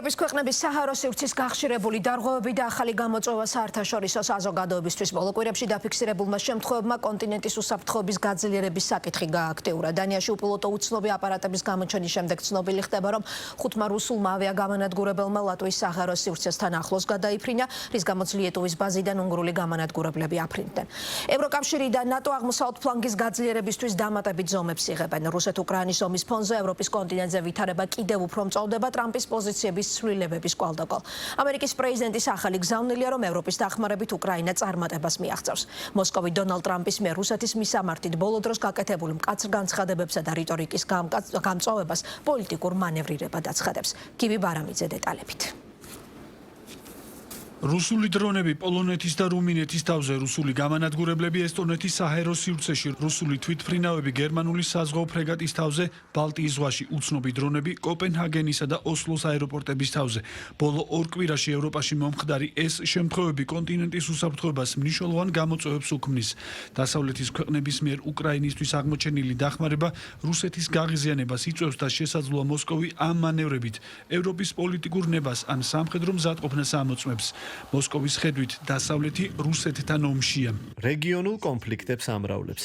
ევროპის ქვეყნების საჰაერო სივრცის გახშირებული დარღვევები და ახალი გამოწვევა საერთაშორისო საზოგადოებისთვის ბოლო კვირებში დაფიქსირებულმა შემთხვევებმა კონტინენტის უსაფრთხოების გაძლიერების საკითხი გააქტიურა. დანიაში უპილოტო უცნობი აპარატების გამოჩენის შემდეგ ცნობილი ხდება, რომ 5 რუსულმა ავიაგამანადგურებელმა ლატვიის საჰაერო სივრცესთან ახლოს გადაიფრინა, რის გამოც ლიეტუვის ბაზიდან უნგრული გამანადგურებლები აფრინდნენ. ევროკავშირი და ნატო აღმოსავლეთ ფლანგის გაძლიერებისთვის დამატებით ზომებს იღებენ. რუსეთ-უკრაინის ომის ფონზე ევროპის კონტინენტზე ვითარება კიდევ უფრო მწვავდება ტრამპის პოზიციების ცვლილებების კვალდაკვალ. ამერიკის პრეზიდენტის ახალი გზავნილია, რომ ევროპის დახმარებით უკრაინა წარმატებას მიაღწევს. მოსკოვი დონალდ ტრამპის მიერ რუსეთის მისამართით ბოლო დროს გაკეთებული მკაცრ განცხადებებსა და რიტორიკის გამწვავებას პოლიტიკურ მანევრირებად აცხადებს. გივი ბარამიძე დეტალებით. რუსული დრონები პოლონეთის და რუმინეთის თავზე, რუსული გამანადგურებლები ესტონეთის საჰაერო სივრცეში, რუსული თვითმფრინავები გერმანული საზღვაო ფრეგატის თავზე, ბალტიის ზღვაში უცნობი დრონები კოპენჰაგენისა და ოსლოს აეროპორტების თავზე. ბოლო 2 კვირაში ევროპაში მომხდარი ეს შემთხვევები კონტინენტის უსაფრთხოებას მნიშვნელოვან გამოწვევებს უქმნის. დასავლეთის ქვეყნების მიერ უკრაინისთვის აღმოჩენილი დახმარება რუსეთის გაღიზიანებას იწვევს და შესაძლოა მოსკოვი ამ მანევრებით ევროპის პოლიტიკურ ნებას ან სამხედრო მზადყოფნას ამოწმებს. მოსკოვის ხედვით დასავლეთი რუსეთთან ომშია. რეგიონულ კონფლიქტებს ამრავლებს.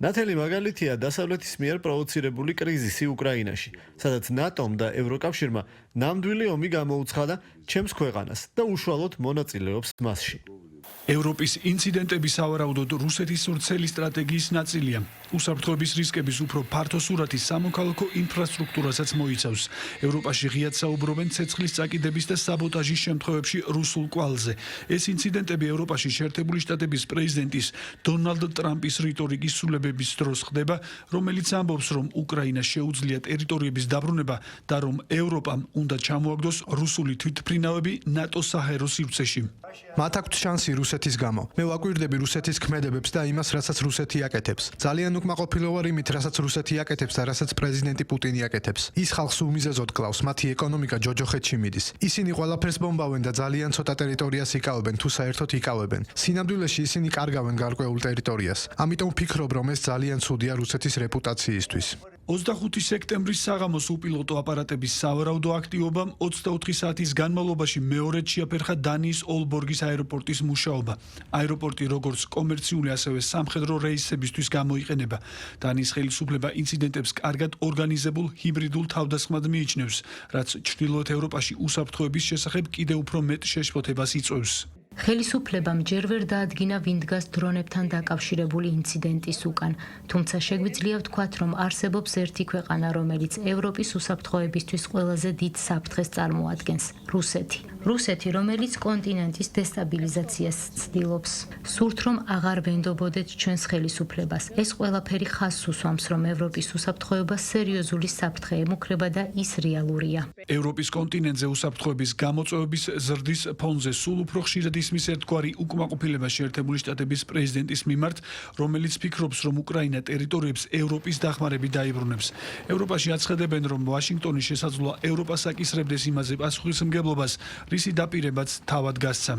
ნათელი მაგალითია დასავლეთის მიერ პროვოცირებული კრიზისი უკრაინაში, სადაც ნატომ და ევროკავშირმა ნამდვილი ომი გამოუცხადა ჩემს ქვეყანას და უშუალოდ მონაწილეობს მასში. ევროპის ინციდენტები სავარაუდოდ რუსეთის ვრცელი სტრატეგიის ნაწილია. უსაფრთხოების რისკების უფრო ფართო სურათი სამოქალაქო ინფრასტრუქტურასაც მოიცავს. ევროპაში ღიად საუბრობენ ცეცხლის წაკიდების და საბოტაჟის შემთხვევებში რუსულ კვალზე. ეს ინციდენტები ევროპაში შეერთებული შტატების პრეზიდენტის დონალდ ტრამპის რიტორიკის სრულებების დროს ხდება, რომელიც ამბობს, რომ უკრაინას შეუძლია ტერიტორიების დაბრუნება და რომ ევროპამ უნდა ჩამოაგდოს რუსული თვითმფრინავები ნატოს საჰაერო სივრცეში. მათ აქვთ შანსი რუსეთის გამო. მე ვაკვირდები რუსეთის ქმედებებს და იმას, რასაც რუსეთი აკეთებს. ძალიან უკმაყოფილო ვარ იმით, რასაც რუსეთი აკეთებს და რასაც პრეზიდენტი პუტინი აკეთებს. ის ხალხს უმიზეზოდ კლავს, მათი ეკონომიკა ჯოჯოხეთში მიდის. ისინი ყველაფერს ბომბავენ და ძალიან ცოტა ტერიტორიას იკავებენ, თუ საერთოდ იკავებენ. სინამდვილეში ისინი კარგავენ გარკვეულ ტერიტორიას. ამიტომ ვფიქრობ, რომ ეს ძალიან ცუდია რუსეთის რეპუტაციისთვის. 25 სექტემბრის საღამოს უპილოტო აპარატების სავარაუდო აქტივობამ 24 საათის განმავლობაში მეორედ შეაფერხა დანიის ოლბორგის აეროპორტის მუშაობა. აეროპორტი როგორც კომერციული, ასევე სამხედრო რეისებისთვის გამოიყენება. დანიის ხელისუფლება ინციდენტებს კარგად ორგანიზებულ ჰიბრიდულ თავდასხმად მიიჩნევს, რაც ჩრდილოეთ ევროპაში უსაფრთხოების შესახებ კიდევ უფრო მეტ შეშფოთებას იწვევს. ხელისუფლებამ ჯერ ვერ დაადგინა ვინ დგას დრონებთან დაკავშირებული ინციდენტის უკან, თუმცა შეგვიძლია ვთქვათ, რომ არსებობს ერთი ქვეყანა, რომელიც ევროპის უსაფრთხოებისთვის ყველაზე დიდ საფრთხეს წარმოადგენს – რუსეთი. რუსეთი, რომელიც კონტინენტის დესტაბილიზაციას ცდილობს. სურთ, რომ აღარ ვენდობოდეთ ჩვენს ხელისუფლებას. ეს ყველაფერი ხაზს უსვამს, რომ ევროპის უსაფრთხოება სერიოზული საფრთხე ემუქრება და ის რეალურია. ევროპის კონტინენტზე უსაფრთხოების გამოწვევების ზრდის ფონზე სულ უფრო ხშირად ისმის ერთგვარი უკმაყოფილება შეერთებული შტატების პრეზიდენტის მიმართ, რომელიც ფიქრობს, რომ უკრაინა ტერიტორიებს ევროპის დახმარებით დაიბრუნებს. ევროპაში აცხადებენ, რომ ვაშინგტონი შესაძლოა ევროპას აკისრებდეს იმაზე პასუხისმგებლობას, რისი დაპირებაც თავად გასცა.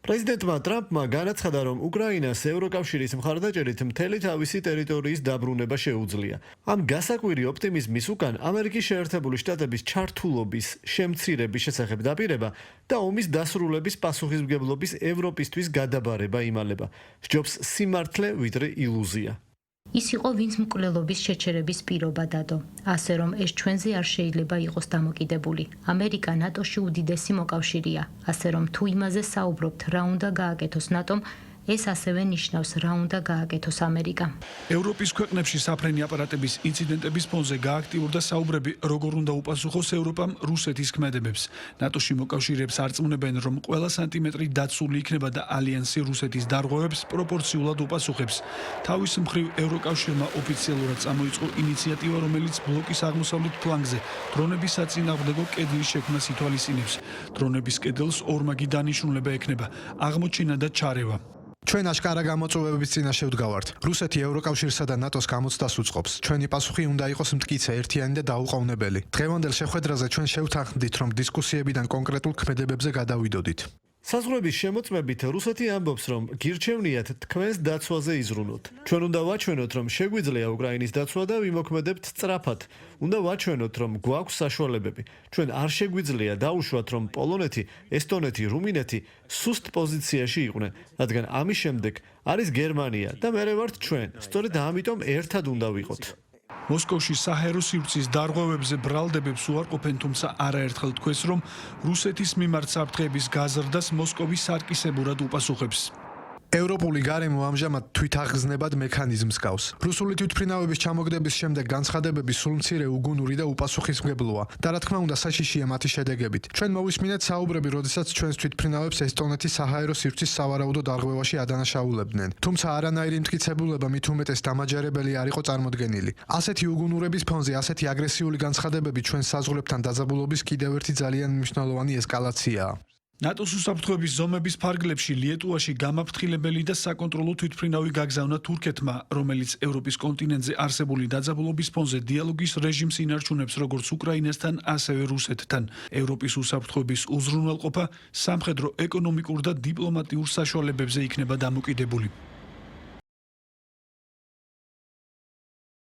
პრეზიდენტმა ტრამპმა განაცხადა, რომ უკრაინას ევროკავშირის მხარდაჭერით მთელი თავისი ტერიტორიის დაბრუნება შეუძლია. ამ გასაკვირი ოპტიმიზმის უკან ამერიკის შეერთებული შტატების ჩართულობის შემცირების შესახებ დაპირება და ომის დასრულების პასუხისმგებლობის ევროპისთვის გადაბარება იმალება. სჯობს სიმართლე ვიდრე ილუზია. ის იყო ვინც მკვლელობის შეჩერების პირობა დადო. ასე რომ ეს ჩვენზე არ შეიძლება იყოს დამოკიდებული. ამერიკა ნატოში უდიდესი მოკავშირეა. ასე რომ თუ იმაზე საუბრობთ, რა უნდა გააკეთოს ნატომ, ეს ასევე ნიშნავს, რა უნდა გააკეთოს ამერიკა. ევროპის ქვეყნებში საფრენი აპარატების ინციდენტების ფონზე გააქტიურდა საუბრები, როგორ უნდა უპასუხოს ევროპამ რუსეთის ქმედებებს. ნატოში მოკავშირეებს არწმუნებენ, რომ ყველა სანტიმეტრი დაცული იქნება და ალიანსი რუსეთის დარღვევებს პროპორციულად უპასუხებს. თავის მხრივ ევროკავშირმა ოფიციალურად წამოიწყო ინიციატივა, რომელიც ბლოკის აღმოსავლეთ ფლანგზე დრონების საწინააღმდეგო კედლის შექმნას ითვალისწინებს. დრონების კედელს ორმაგი დანიშნულება ექნება: აღმოჩენა და ჩარევა. ჩვენ აშკარა გამოწვევების წინაშე ვდგავართ. რუსეთი ევროკავშირსა და ნატოს გამოცდას უწყობს. ჩვენი პასუხი უნდა იყოს მტკიცე, ერთიანი და დაუყოვნებელი. დღევანდელ შეხვედრაზე ჩვენ შევთანხმდით, რომ დისკუსიებიდან კონკრეტულ ქმედებებზე გადავიდოდით. საზღვრების შემოწმებით რუსეთი ამბობს, რომ გირჩევნიათ თქვენს დაცვაზე იზრუნოთ. ჩვენ უნდა ვაჩვენოთ, რომ შეგვიძლია უკრაინის დაცვა და ვიმოქმედებთ სწრაფად. უნდა ვაჩვენოთ, რომ გვაქვს საშუალებები. ჩვენ არ შეგვიძლია დაუშვათ, რომ პოლონეთი, ესტონეთი, რუმინეთი სუსტ პოზიციაში იყვნენ, რადგან ამის შემდეგ არის გერმანია და მერე ვართ ჩვენ. სწორედ ამიტომ ერთად უნდა ვიყოთ. მოსკოვში საჰაერო სივრცის დარღვევებზე ბრალდებებს უარყოფენ, თუმცა არაერთხელ თქვეს, რომ რუსეთის მიმართ საფრთხეების გაზრდას მოსკოვი სარკისებურად უპასუხებს. ევროპული გარემო ამჟამად თვითაღგზნებად მექანიზმს გავს. რუსული თვითმფრინავების ჩამოგდების შემდეგ განცხადებები სულ მცირე, უგუნური და უპასუხისმგებლოა და რა თქმა უნდა საშიშია მათი შედეგებით. ჩვენ მოვისმინეთ საუბრები, როდესაც ჩვენს თვითმფრინავებს ესტონეთის საჰაერო სივრცის სავარაუდო დარღვევაში ადანაშაულებდნენ. თუმცა არანაირი მტკიცებულება მით უმეტეს დამაჯერებელი არ იყო წარმოდგენილი. ასეთი უგუნურების ფონზე ასეთი აგრესიული განცხადებები ჩვენს საზღვრებთან დაძაბულობის კიდევ ერთი ძალიან მნიშვნელოვანი ესკალაციაა. ნატოს უსაფრთხოების ზომების ფარგლებში ლიეტუვაში გამაფრთხილებელი და საკონტროლო თვითმფრინავი გაგზავნა თურქეთმა, რომელიც ევროპის კონტინენტზე არსებული დაძაბულობის ფონზე დიალოგის რეჟიმს ინარჩუნებს როგორც უკრაინასთან, ასევე რუსეთთან. ევროპის უსაფრთხოების უზრუნველყოფა სამხედრო, ეკონომიკურ და დიპლომატიურ საშუალებებზე იქნება დამოკიდებული.